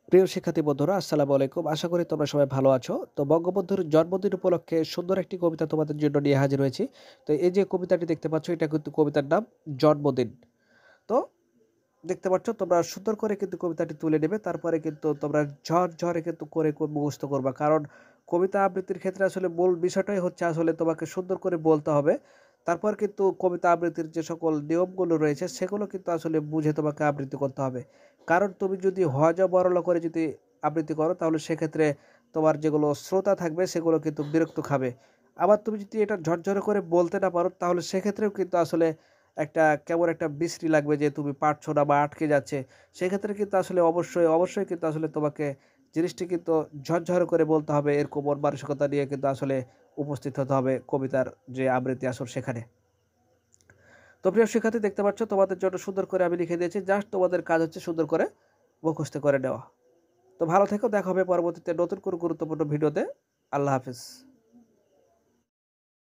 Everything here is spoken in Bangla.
প্রিয় শিক্ষার্থী বন্ধুরা, আসসালামু আলাইকুম। আশা করি তোমরা সবাই ভালো আছো। তো বঙ্গবন্ধুর জন্মদিন উপলক্ষে সুন্দর একটি কবিতা তোমাদের জন্য নিয়ে হাজির হয়েছি। তো এই যে কবিতাটি দেখতে পাচ্ছ, এটা কিন্তু কবিতার নাম 'জন্মদিন'। তো দেখতে পাচ্ছ, তোমরা সুন্দর করে কিন্তু কবিতাটি তুলে নেবে। তারপরে কিন্তু তোমরা ঝরঝরে কিন্তু করে মুখস্থ করবা। কারণ কবিতা আবৃত্তির ক্ষেত্রে আসলে মূল বিষয়টাই হচ্ছে আসলে তোমাকে সুন্দর করে বলতে হবে। তারপর কিন্তু কবিতা আবৃত্তির যে সকল নিয়মগুলো রয়েছে সেগুলো কিন্তু আসলে বুঝে তোমাকে আবৃত্তি করতে হবে। কারণ তুমি যদি হজা বরলা করে যদি আবৃত্তি করো, তাহলে সেক্ষেত্রে তোমার যেগুলো শ্রোতা থাকবে সেগুলো কিন্তু বিরক্ত খাবে। আবার তুমি যদি এটা ঝরঝরে করে বলতে না পারো, তাহলে সেক্ষেত্রেও কিন্তু আসলে একটা কেমন একটা বিশ্রী লাগবে যে তুমি পারছো না বা আটকে যাচ্ছে। সেক্ষেত্রে কিন্তু আসলে অবশ্যই কিন্তু আসলে তোমাকে জিনিসটি কিন্তু ঝরঝরে করে বলতে হবে। এরকম মন মানসিকতা নিয়ে কিন্তু আসলে উপস্থিত হতে হবে কবিতার যে আবৃত্তি আসর সেখানে। তো প্রিয় শিক্ষার্থী, দেখতে পাচ্ছ তোমাদের জন্য সুন্দর করে আমি লিখে দিয়েছি। জাস্ট তোমাদের কাজ হচ্ছে সুন্দর করে মুখস্থ করে নেওয়া। তো ভালো থেকো। দেখা হবে পরবর্তীতে নতুন কোনো গুরুত্বপূর্ণ ভিডিওতে। আল্লাহ হাফেজ।